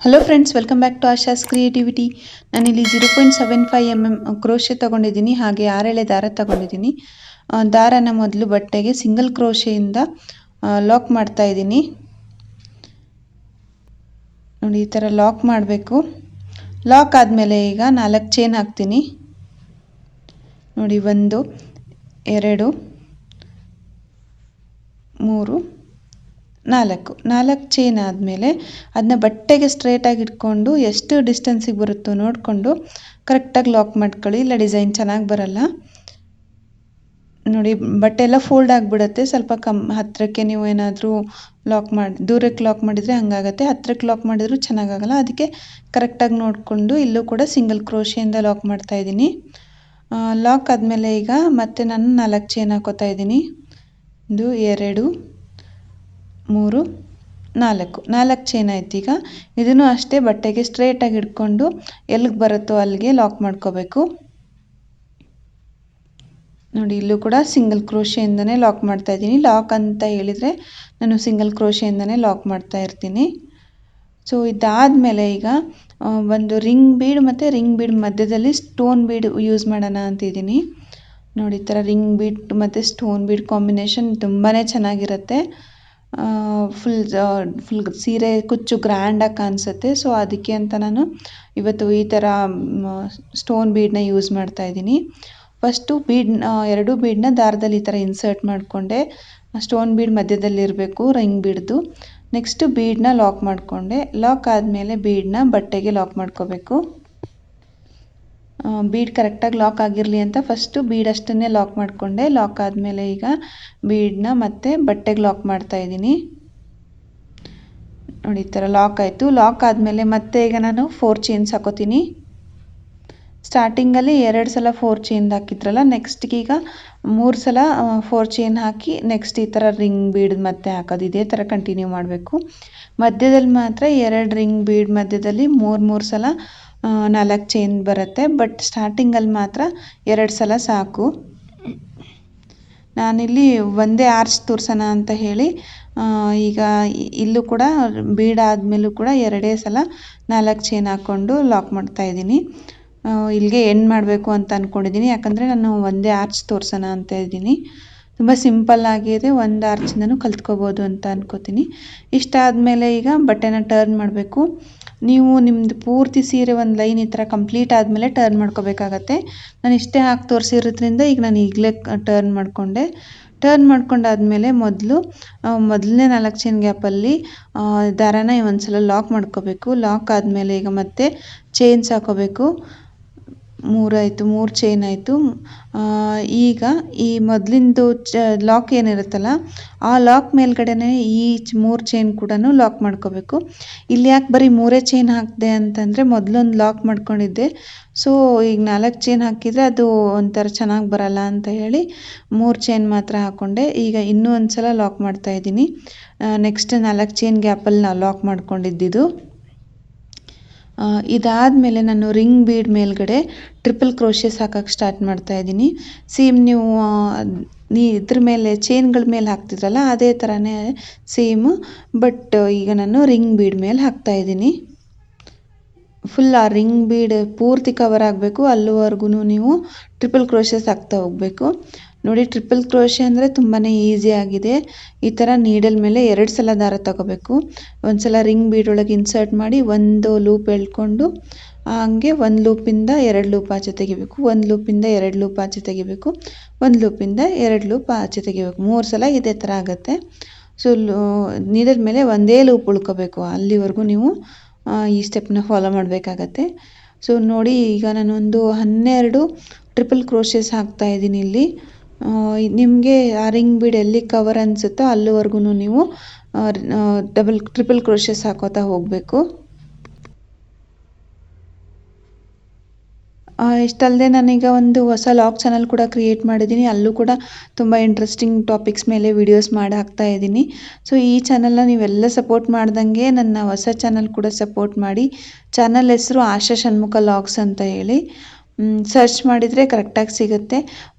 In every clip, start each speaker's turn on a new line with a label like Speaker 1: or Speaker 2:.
Speaker 1: Hello friends, welcome back to Asha's creativity. ನಾನಿಲ್ಲಿ 0.75 crochet ತೊಗೊಂಡಿದ್ದೀನಿ, ಹಾಗೆ 6 ಎಳೆ ದಾರ ತೊಗೊಂಡಿದ್ದೀನಿ. ದಾರನ ಮೊದಲು ಬಟ್ಟೆಗೆ ಸಿಂಗಲ್ ಕ್ರೋಶೆಯಿಂದ ಲಾಕ್ ಮಾಡ್ತಾ ಇದ್ದೀನಿ. ನೋಡಿ, ಈ ಥರ ಲಾಕ್ ಮಾಡಬೇಕು. ಲಾಕ್ ಆದಮೇಲೆ ಈಗ 4 ಚೈನ್ ಹಾಕ್ತೀನಿ. ನೋಡಿ, 1 2 3 4 ಚೈನ್ ಆದಮೇಲೆ ಅದನ್ನ ಬಟ್ಟೆಗೆ ಸ್ಟ್ರೇಟಾಗಿ ಇಟ್ಕೊಂಡು ಎಷ್ಟು ಡಿಸ್ಟೆನ್ಸಿಗೆ ಬರುತ್ತೋ ನೋಡಿಕೊಂಡು ಕರೆಕ್ಟಾಗಿ ಲಾಕ್ ಮಾಡ್ಕೊಳ್ಳಿ, ಇಲ್ಲ ಡಿಸೈನ್ ಚೆನ್ನಾಗಿ ಬರಲ್ಲ. ನೋಡಿ, ಬಟ್ಟೆ ಎಲ್ಲ ಫೋಲ್ಡ್ ಆಗಿಬಿಡುತ್ತೆ. ಸ್ವಲ್ಪ ಹತ್ತಿರಕ್ಕೆ ನೀವು ಏನಾದರೂ ದೂರಕ್ಕೆ ಲಾಕ್ ಮಾಡಿದರೆ ಹಂಗಾಗತ್ತೆ. ಹತ್ತಿರಕ್ಕೆ ಲಾಕ್ ಮಾಡಿದರೂ ಚೆನ್ನಾಗಾಗಲ್ಲ. ಅದಕ್ಕೆ ಕರೆಕ್ಟಾಗಿ ನೋಡಿಕೊಂಡು ಇಲ್ಲೂ ಕೂಡ ಸಿಂಗಲ್ ಕ್ರೋಶೆಯಿಂದ ಲಾಕ್ ಮಾಡ್ತಾ ಇದ್ದೀನಿ. ಲಾಕ್ ಆದಮೇಲೆ ಈಗ ಮತ್ತೆ ನಾನು 4 ಚೈನ್ ಹಾಕೋತಾ ಇದ್ದೀನಿ. 1 2 3 4 ಚೈನ್ ಆಯ್ತು. ಈಗ ಇದನ್ನು ಅಷ್ಟೇ ಬಟ್ಟೆಗೆ ಸ್ಟ್ರೇಟಾಗಿ ಇಟ್ಕೊಂಡು ಎಲ್ಲಿಗೆ ಬರುತ್ತೋ ಅಲ್ಲಿಗೆ ಲಾಕ್ ಮಾಡ್ಕೋಬೇಕು. ನೋಡಿ, ಇಲ್ಲೂ ಕೂಡ ಸಿಂಗಲ್ ಕ್ರೋಶೆಯಿಂದನೇ ಲಾಕ್ ಮಾಡ್ತಾ ಇದ್ದೀನಿ. ಲಾಕ್ ಅಂತ ಹೇಳಿದರೆ ನಾನು ಸಿಂಗಲ್ ಕ್ರೋಶೆಯಿಂದನೇ ಲಾಕ್ ಮಾಡ್ತಾ ಇರ್ತೀನಿ. ಸೊ ಇದಾದಮೇಲೆ ಈಗ ಒಂದು ರಿಂಗ್ ಬೀಡ್ ಮತ್ತು ರಿಂಗ್ ಬೀಡ್ ಮಧ್ಯದಲ್ಲಿ ಸ್ಟೋನ್ ಬೀಡ್ ಯೂಸ್ ಮಾಡೋಣ ಅಂತಿದ್ದೀನಿ. ನೋಡಿ, ಈ ಥರ ರಿಂಗ್ ಬೀಡ್ ಮತ್ತು ಸ್ಟೋನ್ ಬೀಡ್ ಕಾಂಬಿನೇಷನ್ ತುಂಬಾ ಚೆನ್ನಾಗಿರುತ್ತೆ. ಫುಲ್ ಸೀರೆ ಕುಚ್ಚು ಗ್ರ್ಯಾಂಡಾಗಿ ಕಾಣಿಸುತ್ತೆ. ಸೊ ಅದಕ್ಕೆ ಅಂತ ನಾನು ಇವತ್ತು ಈ ಥರ ಸ್ಟೋನ್ ಬೀಡನ್ನ ಯೂಸ್ ಮಾಡ್ತಾ ಇದ್ದೀನಿ. ಫಸ್ಟು ಎರಡು ಬೀಡನ್ನ ದಾರದಲ್ಲಿ ಈ ಥರ ಇನ್ಸರ್ಟ್ ಮಾಡಿಕೊಂಡೆ. ಸ್ಟೋನ್ ಬೀಡ್ ಮಧ್ಯದಲ್ಲಿರಬೇಕು ರಿಂಗ್ ಬೀಡ್ದು. ನೆಕ್ಸ್ಟು ಬೀಡನ್ನ ಲಾಕ್ ಮಾಡಿಕೊಂಡೆ. ಲಾಕ್ ಆದಮೇಲೆ ಬೀಡನ್ನ ಬಟ್ಟೆಗೆ ಲಾಕ್ ಮಾಡ್ಕೋಬೇಕು. ಬೀಡ್ ಕರೆಕ್ಟಾಗಿ ಲಾಕ್ ಆಗಿರಲಿ ಅಂತ ಫಸ್ಟು ಬೀಡ್ ಅಷ್ಟನ್ನೇ ಲಾಕ್ ಮಾಡಿಕೊಂಡೆ. ಲಾಕ್ ಆದಮೇಲೆ ಈಗ ಬೀಡನ್ನ ಮತ್ತೆ ಬಟ್ಟೆಗೆ ಲಾಕ್ ಮಾಡ್ತಾ ಇದ್ದೀನಿ. ನೋಡಿ, ಈ ಥರ ಲಾಕ್ ಆಯಿತು. ಲಾಕ್ ಆದಮೇಲೆ ಮತ್ತೆ ಈಗ ನಾನು 4 ಚೈನ್ಸ್ ಹಾಕೋತೀನಿ. ಸ್ಟಾರ್ಟಿಂಗಲ್ಲಿ 2 ಸಲ 4 ಚೈನ್ ಹಾಕಿದ್ರಲ್ಲ, ನೆಕ್ಸ್ಟ್ಗೆ ಈಗ 3 ಸಲ 4 ಚೈನ್ ಹಾಕಿ ನೆಕ್ಸ್ಟ್ ಈ ಥರ ರಿಂಗ್ ಬೀಡ್ ಮತ್ತೆ ಹಾಕೋದು. ಇದೇ ಥರ ಕಂಟಿನ್ಯೂ ಮಾಡಬೇಕು. ಮಧ್ಯದಲ್ಲಿ ಮಾತ್ರ 2 ರಿಂಗ್ ಬೀಡ್ ಮಧ್ಯದಲ್ಲಿ 3 ಸಲ 4 ಚೈನ್ ಬರುತ್ತೆ. ಬಟ್ ಸ್ಟಾರ್ಟಿಂಗಲ್ಲಿ ಮಾತ್ರ 2 ಸಲ ಸಾಕು. ನಾನಿಲ್ಲಿ ಒಂದೇ ಆರ್ಚ್ ತೋರಿಸೋಣ ಅಂತ ಹೇಳಿ ಈಗ ಇಲ್ಲೂ ಕೂಡ ಬೀಡ್ ಆದಮೇಲೂ ಕೂಡ 2 ಸಲ 4 ಚೈನ್ ಹಾಕ್ಕೊಂಡು ಲಾಕ್ ಮಾಡ್ತಾ ಇದ್ದೀನಿ. ಇಲ್ಲಿಗೆ ಎಂಡ್ ಮಾಡಬೇಕು ಅಂತ ಅಂದ್ಕೊಂಡಿದ್ದೀನಿ, ಯಾಕಂದರೆ ನಾನು ಒಂದೇ ಆರ್ಚ್ ತೋರಿಸೋಣ ಅಂತ ಇದ್ದೀನಿ. ತುಂಬ ಸಿಂಪಲ್ ಆಗಿದೆ, ಒಂದು ಆರ್ಚಿಂದನೂ ಕಲ್ತ್ಕೋಬೋದು ಅಂತ ಅನ್ಕೋತೀನಿ. ಇಷ್ಟಾದಮೇಲೆ ಈಗ ಬಟ್ಟೆನ ಟರ್ನ್ ಮಾಡಬೇಕು. ನೀವು ನಿಮ್ಮದು ಪೂರ್ತಿ ಸೀರೆ ಒಂದು ಲೈನ್ ಈ ಥರ ಕಂಪ್ಲೀಟ್ ಆದಮೇಲೆ ಟರ್ನ್ ಮಾಡ್ಕೋಬೇಕಾಗತ್ತೆ. ನಾನು ಇಷ್ಟೇ ಹಾಕಿ ತೋರಿಸಿರೋದ್ರಿಂದ ಈಗ ನಾನು ಈಗಲೇ ಟರ್ನ್ ಮಾಡಿಕೊಂಡೆ. ಟರ್ನ್ ಮಾಡ್ಕೊಂಡಾದ್ಮೇಲೆ ಮೊದಲನೇ 4 ಚೈನ್ ಗ್ಯಾಪಲ್ಲಿ ದಾರಾನ ಒಂದು ಸಲ ಲಾಕ್ ಮಾಡ್ಕೋಬೇಕು. ಲಾಕ್ ಆದಮೇಲೆ ಈಗ ಮತ್ತೆ ಚೈನ್ಸ್ ಹಾಕೋಬೇಕು. 3 ಆಯಿತು, 3 ಚೈನ್ ಆಯಿತು. ಈಗ ಈ ಮೊದಲಿಂದು ಲಾಕ್ ಏನಿರುತ್ತಲ್ಲ, ಆ ಲಾಕ್ ಮೇಲ್ಗಡೆನೇ ಈ 3 ಚೈನ್ ಕೂಡ ಲಾಕ್ ಮಾಡ್ಕೋಬೇಕು. ಇಲ್ಲಿ ಯಾಕೆ ಬರೀ 3 ಚೈನ್ ಹಾಕಿದೆ ಅಂತಂದರೆ ಮೊದಲೊಂದು ಲಾಕ್ ಮಾಡ್ಕೊಂಡಿದ್ದೆ. ಸೊ ಈಗ 4 ಚೈನ್ ಹಾಕಿದರೆ ಅದು ಒಂಥರ ಚೆನ್ನಾಗಿ ಬರಲ್ಲ ಅಂತ ಹೇಳಿ 3 ಚೈನ್ ಮಾತ್ರ ಹಾಕ್ಕೊಂಡೆ. ಈಗ ಇನ್ನೂ ಒಂದು ಸಲ ಲಾಕ್ ಮಾಡ್ತಾಯಿದ್ದೀನಿ. ನೆಕ್ಸ್ಟ್ 4 ಚೈನ್ ಗ್ಯಾಪಲ್ಲಿ ನಾವು ಲಾಕ್ ಮಾಡ್ಕೊಂಡಿದ್ದು. ಇದಾದಮೇಲೆ ನಾನು ರಿಂಗ್ ಬೀಡ್ ಮೇಲ್ಗಡೆ ಟ್ರಿಪಲ್ ಕ್ರೋಶೆಸ್ ಹಾಕೋಕ್ಕೆ ಸ್ಟಾರ್ಟ್ ಮಾಡ್ತಾ ಇದ್ದೀನಿ. ಸೇಮ್ ನೀವು ಇದ್ರ ಮೇಲೆ ಚೈನ್ಗಳ ಮೇಲೆ ಹಾಕ್ತಿದ್ರಲ್ಲ ಅದೇ ಥರನೇ ಸೇಮು, ಬಟ್ ಈಗ ನಾನು ರಿಂಗ್ ಬೀಡ್ ಮೇಲೆ ಹಾಕ್ತಾ ಇದ್ದೀನಿ. ಫುಲ್ ಆ ರಿಂಗ್ ಬೀಡ್ ಪೂರ್ತಿ ಕವರ್ ಆಗಬೇಕು, ಅಲ್ಲಿವರೆಗೂ ನೀವು ಟ್ರಿಪಲ್ ಕ್ರೋಶೆಸ್ ಹಾಕ್ತಾ ಹೋಗಬೇಕು. ನೋಡಿ, ಟ್ರಿಪಲ್ ಕ್ರೋಶೆ ಅಂದರೆ ತುಂಬಾ ಈಸಿ ಆಗಿದೆ. ಈ ಥರ ನೀಡಲ್ ಮೇಲೆ 2 ಸಲ ದಾರ ತಗೋಬೇಕು. ಒಂದು ಸಲ ರಿಂಗ್ ಬೀಡ್ ಒಳಗೆ ಇನ್ಸರ್ಟ್ ಮಾಡಿ ಒಂದು ಲೂಪ್ ಎಳ್ಕೊಂಡು ಹಂಗೆ ಒಂದು ಲೂಪಿಂದ 2 ಲೂಪ್ ಆಚೆ ತೆಗಿಬೇಕು, ಒಂದು ಲೂಪಿಂದ 2 ಲೂಪ್ ಆಚೆ ತೆಗಿಬೇಕು, ಒಂದು ಲೂಪಿಂದ 2 ಲೂಪ್ ಆಚೆ ತೆಗಿಬೇಕು. 3 ಸಲ ಇದೇ ಥರ ಆಗುತ್ತೆ. ಸೊ ನೀಡಲ್ ಮೇಲೆ ಒಂದೇ ಲೂಪ್ ಉಳ್ಕೋಬೇಕು, ಅಲ್ಲಿವರೆಗೂ ನೀವು ಈ ಸ್ಟೆಪ್ನ ಫಾಲೋ ಮಾಡಬೇಕಾಗತ್ತೆ. ಸೊ ನೋಡಿ, ಈಗ ನಾನೊಂದು 12 ಟ್ರಿಪಲ್ ಕ್ರೋಶೆಸ್ ಹಾಕ್ತಾ ಇದ್ದೀನಿ ಇಲ್ಲಿ. ನಿಮಗೆ ಆ ರಿಂಗ್ ಬೀಡ್ ಎಲ್ಲಿ ಕವರ್ ಅನಿಸುತ್ತೋ ಅಲ್ಲಿವರೆಗೂ ನೀವು ಟ್ರಿಪಲ್ ಕ್ರೋಶೆಸ್ ಹಾಕೋತಾ ಹೋಗಬೇಕು. ಇಷ್ಟಲ್ಲದೆ ನಾನೀಗ ಒಂದು ಹೊಸ ಲಾಗ್ ಚಾನಲ್ ಕೂಡ ಕ್ರಿಯೇಟ್ ಮಾಡಿದ್ದೀನಿ. ಅಲ್ಲೂ ಕೂಡ ತುಂಬ ಇಂಟ್ರೆಸ್ಟಿಂಗ್ ಟಾಪಿಕ್ಸ್ ಮೇಲೆ ವಿಡಿಯೋಸ್ ಮಾಡಿ ಹಾಕ್ತಾ ಇದ್ದೀನಿ. ಸೊ ಈ ಚಾನಲ್ನ ನೀವೆಲ್ಲ ಸಪೋರ್ಟ್ ಮಾಡ್ದಂಗೆ ನನ್ನ ಹೊಸ ಚಾನಲ್ ಕೂಡ ಸಪೋರ್ಟ್ ಮಾಡಿ. ಚಾನಲ್ ಹೆಸರು ಆಶಾ ಷಣ್ಮುಖ ಲಾಗ್ಸ್ ಅಂತ ಹೇಳಿ. ಸರ್ಚ್ ಮಾಡಿದರೆ ಕರೆಕ್ಟಾಗಿ ಸಿಗುತ್ತೆ.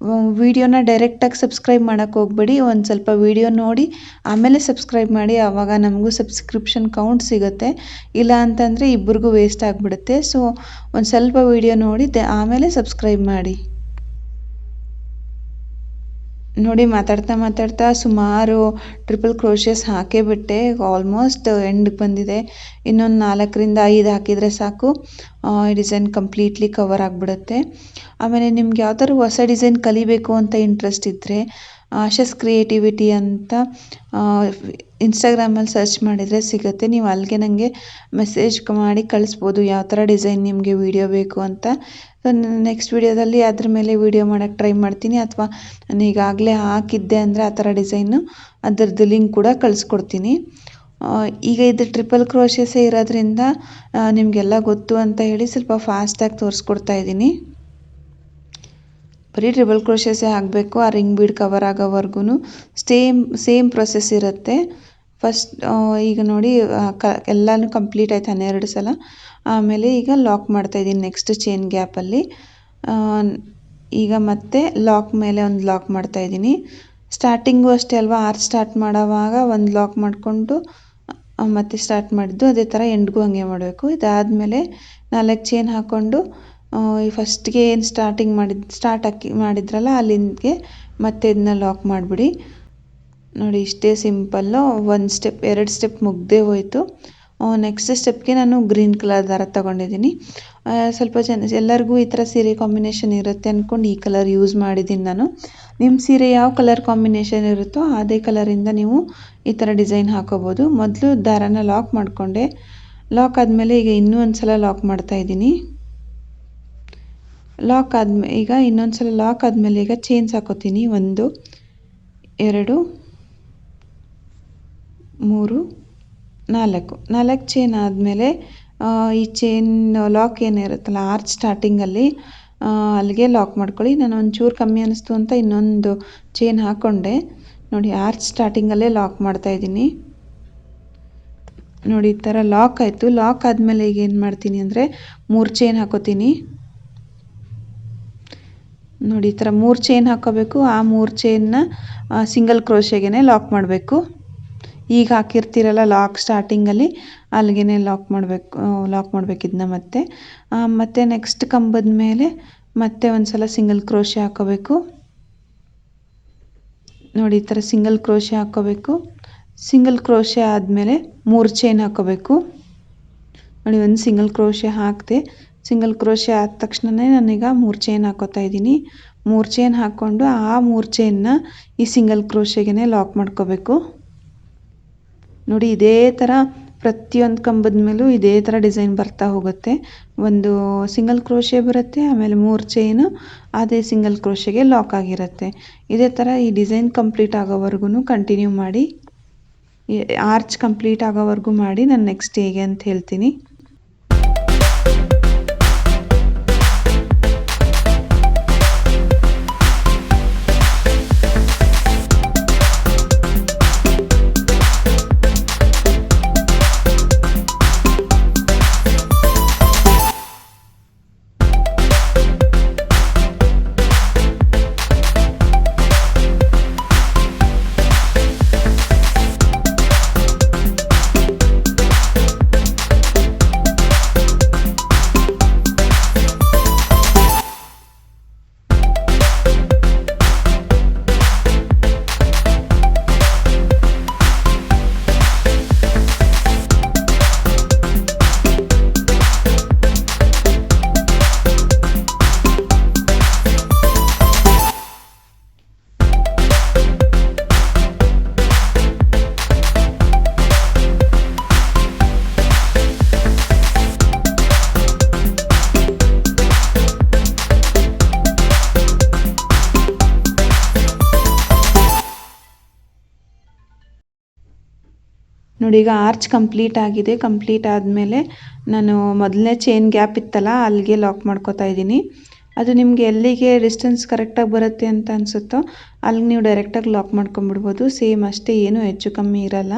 Speaker 1: ವಿಡಿಯೋನ ಡೈರೆಕ್ಟಾಗಿ ಸಬ್ಸ್ಕ್ರೈಬ್ ಮಾಡೋಕ್ಕೆ ಹೋಗಬೇಡಿ, ಒಂದು ಸ್ವಲ್ಪ ವಿಡಿಯೋ ನೋಡಿ ಆಮೇಲೆ ಸಬ್ಸ್ಕ್ರೈಬ್ ಮಾಡಿ. ಆವಾಗ ನಮಗೂ ಸಬ್ಸ್ಕ್ರಿಪ್ಷನ್ ಕೌಂಟ್ ಸಿಗುತ್ತೆ. ಇಲ್ಲ ಅಂತಂದರೆ ಇಬ್ಬರಿಗೂ ವೇಸ್ಟ್ ಆಗಿಬಿಡುತ್ತೆ. ಸೊ ಒಂದು ಸ್ವಲ್ಪ ವಿಡಿಯೋ ನೋಡಿ ಆಮೇಲೆ ಸಬ್ಸ್ಕ್ರೈಬ್ ಮಾಡಿ. ನೋಡಿ ಮಾತಾಡ್ತಾ ಸುಮಾರು ಟ್ರಿಪಲ್ ಕ್ರೋಶಸ್ ಹಾಕೇ ಬಿಟ್ಟೆ. ಆಲ್ಮೋಸ್ಟ್ ಎಂಡ್ಗೆ ಬಂದಿದೆ. ಇನ್ನೊಂದು 4ರಿಂದ 5 ಹಾಕಿದರೆ ಸಾಕು, ಡಿಸೈನ್ ಕಂಪ್ಲೀಟ್ಲಿ ಕವರ್ ಆಗಿಬಿಡುತ್ತೆ. ಆಮೇಲೆ ನಿಮ್ಗೆ ಯಾವ್ದಾದ್ರು ಹೊಸ ಡಿಸೈನ್ ಕಲಿಬೇಕು ಅಂತ ಇಂಟ್ರೆಸ್ಟ್ ಇದ್ದರೆ ಆಶಾಸ್ ಕ್ರಿಯೇಟಿವಿಟಿ ಅಂತ ಇನ್ಸ್ಟಾಗ್ರಾಮಲ್ಲಿ ಸರ್ಚ್ ಮಾಡಿದರೆ ಸಿಗುತ್ತೆ. ನೀವು ಅಲ್ಲಿಗೆ ನನಗೆ ಮೆಸೇಜ್ ಮಾಡಿ ಕಳಿಸ್ಬೋದು ಯಾವ ಥರ ಡಿಸೈನ್ ನಿಮಗೆ ವಿಡಿಯೋ ಬೇಕು ಅಂತ. ನೆಕ್ಸ್ಟ್ ವಿಡಿಯೋದಲ್ಲಿ ಅದ್ರ ಮೇಲೆ ವಿಡಿಯೋ ಮಾಡೋಕ್ಕೆ ಟ್ರೈ ಮಾಡ್ತೀನಿ. ಅಥವಾ ನಾನು ಈಗಾಗಲೇ ಹಾಕಿದ್ದೆ ಅಂದರೆ ಆ ಥರ ಡಿಸೈನು ಅದರದ್ದು ಲಿಂಕ್ ಕೂಡ ಕಳಿಸ್ಕೊಡ್ತೀನಿ. ಈಗ ಇದು ಟ್ರಿಪಲ್ ಕ್ರೋಶಸೇ ಇರೋದ್ರಿಂದ ನಿಮಗೆಲ್ಲ ಗೊತ್ತು ಅಂತ ಹೇಳಿ ಸ್ವಲ್ಪ ಫಾಸ್ಟಾಗಿ ತೋರಿಸ್ಕೊಡ್ತಾ ಇದ್ದೀನಿ. ಬರೀ ಟ್ರಿಪಲ್ ಕ್ರೋಶಸೇ ಆಗಬೇಕು. ಆ ರಿಂಗ್ ಬೀಡ್ ಕವರ್ ಆಗೋವರೆಗೂ ಸೇಮ್ ಪ್ರೊಸೆಸ್ ಇರುತ್ತೆ. ಫಸ್ಟ್ ಈಗ ನೋಡಿ ಎಲ್ಲನೂ ಕಂಪ್ಲೀಟ್ ಆಯ್ತು 12 ಸಲ. ಆಮೇಲೆ ಈಗ ಲಾಕ್ ಮಾಡ್ತಾಯಿದ್ದೀನಿ ನೆಕ್ಸ್ಟ್ ಚೈನ್ ಗ್ಯಾಪಲ್ಲಿ. ಈಗ ಮತ್ತೆ ಲಾಕ್ ಮೇಲೆ ಒಂದು ಲಾಕ್ ಮಾಡ್ತಾಯಿದ್ದೀನಿ. ಸ್ಟಾರ್ಟಿಂಗು ಅಷ್ಟೇ ಅಲ್ವಾ, ಆರ್ಚ್ ಸ್ಟಾರ್ಟ್ ಮಾಡೋವಾಗ ಒಂದು ಲಾಕ್ ಮಾಡಿಕೊಂಡು ಮತ್ತೆ ಸ್ಟಾರ್ಟ್ ಮಾಡಿದ್ದು, ಅದೇ ಥರ ಎಂಡ್ಗೂ ಹಂಗೆ ಮಾಡಬೇಕು. ಇದಾದಮೇಲೆ 4 ಚೈನ್ ಹಾಕ್ಕೊಂಡು ಫಸ್ಟ್ಗೆ ಏನು ಸ್ಟಾರ್ಟ್ ಮಾಡಿದ್ರಲ್ಲ ಅಲ್ಲಿಂದಗೆ ಮತ್ತೆ ಇದನ್ನ ಲಾಕ್ ಮಾಡಿಬಿಡಿ. ನೋಡಿ ಇಷ್ಟೇ ಸಿಂಪಲ್ಲು. 2 ಸ್ಟೆಪ್ ಮುಗ್ದೇ ಹೋಯಿತು. ನೆಕ್ಸ್ಟ್ ಸ್ಟೆಪ್ಗೆ ನಾನು ಗ್ರೀನ್ ಕಲರ್ ದಾರ ತೊಗೊಂಡಿದ್ದೀನಿ. ಸ್ವಲ್ಪ ಎಲ್ಲರಿಗೂ ಈ ಥರ ಸೀರೆ ಕಾಂಬಿನೇಷನ್ ಇರುತ್ತೆ ಅಂದ್ಕೊಂಡು ಈ ಕಲರ್ ಯೂಸ್ ಮಾಡಿದ್ದೀನಿ ನಾನು. ನಿಮ್ಮ ಸೀರೆ ಯಾವ ಕಲರ್ ಕಾಂಬಿನೇಷನ್ ಇರುತ್ತೋ ಅದೇ ಕಲರಿಂದ ನೀವು ಈ ಥರ ಡಿಸೈನ್ ಹಾಕೋಬೋದು. ಮೊದಲು ದಾರನ ಲಾಕ್ ಮಾಡಿಕೊಂಡೆ. ಲಾಕ್ ಆದಮೇಲೆ ಈಗ ಇನ್ನೂ ಒಂದು ಸಲ ಲಾಕ್ ಮಾಡ್ತಾಯಿದ್ದೀನಿ. ಈಗ ಇನ್ನೊಂದು ಸಲ ಲಾಕ್ ಆದಮೇಲೆ ಈಗ ಚೈನ್ಸ್ ಹಾಕೋತೀನಿ. 1 2 3 4 ಚೈನ್ ಆದಮೇಲೆ ಈ ಚೈನ್ ಲಾಕ್ ಏನಿರುತ್ತಲ್ಲ ಆರ್ಚ್ ಸ್ಟಾರ್ಟಿಂಗಲ್ಲಿ ಅಲ್ಲಿಗೆ ಲಾಕ್ ಮಾಡ್ಕೊಳ್ಳಿ. ನಾನು ಒಂಚೂರು ಕಮ್ಮಿ ಅನ್ನಿಸ್ತು ಅಂತ ಇನ್ನೊಂದು ಚೈನ್ ಹಾಕ್ಕೊಂಡೆ. ನೋಡಿ ಆರ್ಚ್ ಸ್ಟಾರ್ಟಿಂಗಲ್ಲೇ ಲಾಕ್ ಮಾಡ್ತಾಯಿದ್ದೀನಿ. ನೋಡಿ ಈ ಥರ ಲಾಕ್ ಆಯಿತು. ಲಾಕ್ ಆದಮೇಲೆ ಈಗ ಏನು ಮಾಡ್ತೀನಿ ಅಂದರೆ 3 ಚೈನ್ ಹಾಕೋತೀನಿ. ನೋಡಿ ಈ ಥರ 3 ಚೈನ್ ಹಾಕೋಬೇಕು. ಆ 3 ಚೈನ್ನ ಸಿಂಗಲ್ ಕ್ರೋಶೆಗೆ ಲಾಕ್ ಮಾಡಬೇಕು. ಈಗ ಹಾಕಿರ್ತೀರಲ್ಲ ಲಾಕ್ ಸ್ಟಾರ್ಟಿಂಗಲ್ಲಿ ಅಲ್ಲಿಗೆ ಲಾಕ್ ಮಾಡಬೇಕು ಇದನ್ನ. ಮತ್ತೆ ನೆಕ್ಸ್ಟ್ ಕಂಬದ ಮೇಲೆ ಮತ್ತೆ ಒಂದು ಸಲ ಸಿಂಗಲ್ ಕ್ರೋಶೆ ಹಾಕೋಬೇಕು. ನೋಡಿ ಈ ಥರ ಸಿಂಗಲ್ ಕ್ರೋಶೆ ಹಾಕೋಬೇಕು. ಸಿಂಗಲ್ ಕ್ರೋಶೆ ಆದಮೇಲೆ 3 ಚೈನ್ ಹಾಕೋಬೇಕು. ನೋಡಿ ಒಂದು ಸಿಂಗಲ್ ಕ್ರೋಶೆ ಹಾಕಿದೆ. ಸಿಂಗಲ್ ಕ್ರೋಶೆ ಆದ ತಕ್ಷಣವೇ ನಾನೀಗ 3 ಚೈನ್ ಹಾಕೋತಾ ಇದ್ದೀನಿ. 3 ಚೈನ್ ಹಾಕ್ಕೊಂಡು ಆ 3 ಚೈನ್ನ ಈ ಸಿಂಗಲ್ ಕ್ರೋಶೆಗೆ ಲಾಕ್ ಮಾಡ್ಕೋಬೇಕು. ನೋಡಿ ಇದೇ ಥರ ಪ್ರತಿಯೊಂದು ಕಂಬದ ಮೇಲೂ ಇದೇ ಥರ ಡಿಸೈನ್ ಬರ್ತಾ ಹೋಗುತ್ತೆ. ಒಂದು ಸಿಂಗಲ್ ಕ್ರೋಶೆ ಬರುತ್ತೆ, ಆಮೇಲೆ 3 ಚೈನು ಅದೇ ಸಿಂಗಲ್ ಕ್ರೋಶೆಗೆ ಲಾಕ್ ಆಗಿರುತ್ತೆ. ಇದೇ ಥರ ಈ ಡಿಸೈನ್ ಕಂಪ್ಲೀಟ್ ಆಗೋವರೆಗೂ ಕಂಟಿನ್ಯೂ ಮಾಡಿ. ಆರ್ಚ್ ಕಂಪ್ಲೀಟ್ ಆಗೋವರೆಗೂ ಮಾಡಿ. ನಾನು ನೆಕ್ಸ್ಟ್ ಹೇಗೆ ಅಂತ ಹೇಳ್ತೀನಿ. ನೋಡಿ ಈಗ ಆರ್ಚ್ ಕಂಪ್ಲೀಟ್ ಆಗಿದೆ. ಕಂಪ್ಲೀಟ್ ಆದಮೇಲೆ ನಾನು ಮೊದಲನೇ ಚೈನ್ ಗ್ಯಾಪ್ ಇತ್ತಲ್ಲ ಅಲ್ಲಿಗೆ ಲಾಕ್ ಮಾಡ್ಕೋತಾ ಇದ್ದೀನಿ. ಅದು ನಿಮಗೆ ಎಲ್ಲಿಗೆ ಡಿಸ್ಟೆನ್ಸ್ ಕರೆಕ್ಟಾಗಿ ಬರುತ್ತೆ ಅಂತ ಅನಿಸುತ್ತೋ ಅಲ್ಲಿಗೆ ನೀವು ಡೈರೆಕ್ಟಾಗಿ ಲಾಕ್ ಮಾಡ್ಕೊಂಬಿಡ್ಬೋದು. ಸೇಮ್ ಅಷ್ಟೇ, ಏನೂ ಹೆಚ್ಚು ಕಮ್ಮಿ ಇರಲ್ಲ.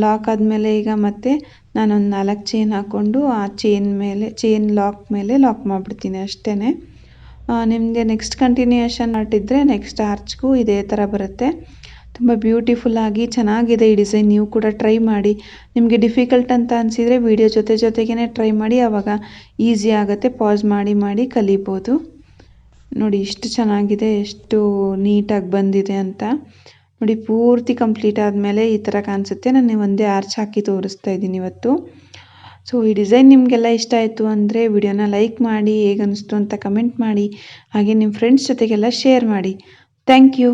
Speaker 1: ಲಾಕ್ ಆದಮೇಲೆ ಈಗ ಮತ್ತೆ ನಾನೊಂದು 4 ಚೈನ್ ಹಾಕ್ಕೊಂಡು ಆ ಚೈನ್ ಲಾಕ್ ಮೇಲೆ ಲಾಕ್ ಮಾಡಿಬಿಡ್ತೀನಿ ಅಷ್ಟೇ. ನಿಮಗೆ ನೆಕ್ಸ್ಟ್ ಕಂಟಿನ್ಯೂಯೇಷನ್ ಇದ್ದರೆ ನೆಕ್ಸ್ಟ್ ಆರ್ಚ್ಗೂ ಇದೇ ಥರ ಬರುತ್ತೆ. ತುಂಬ ಬ್ಯೂಟಿಫುಲ್ಲಾಗಿ ಚೆನ್ನಾಗಿದೆ ಈ ಡಿಸೈನ್. ನೀವು ಕೂಡ ಟ್ರೈ ಮಾಡಿ. ನಿಮಗೆ ಡಿಫಿಕಲ್ಟ್ ಅಂತ ಅನಿಸಿದರೆ ವಿಡಿಯೋ ಜೊತೆಗೇ ಟ್ರೈ ಮಾಡಿ, ಆವಾಗ ಈಸಿ ಆಗುತ್ತೆ. ಪಾಸ್ ಮಾಡಿ ಕಲಿಬೋದು. ನೋಡಿ ಎಷ್ಟು ಚೆನ್ನಾಗಿದೆ, ಎಷ್ಟು ನೀಟಾಗಿ ಬಂದಿದೆ ಅಂತ. ನೋಡಿ ಪೂರ್ತಿ ಕಂಪ್ಲೀಟ್ ಆದಮೇಲೆ ಈ ಥರ ಕಾಣಿಸುತ್ತೆ. ನಾನು ಒಂದೇ ಆರ್ಚ್ ಹಾಕಿ ತೋರಿಸ್ತಾ ಇದ್ದೀನಿ ಇವತ್ತು. ಸೊ ಈ ಡಿಸೈನ್ ನಿಮಗೆಲ್ಲ ಇಷ್ಟ ಆಯಿತು ಅಂದರೆ ವಿಡಿಯೋನ ಲೈಕ್ ಮಾಡಿ, ಹೇಗೆ ಅನಿಸ್ತು ಅಂತ ಕಮೆಂಟ್ ಮಾಡಿ, ಹಾಗೆ ನಿಮ್ಮ ಫ್ರೆಂಡ್ಸ್ ಜೊತೆಗೆಲ್ಲ ಶೇರ್ ಮಾಡಿ. Thank you.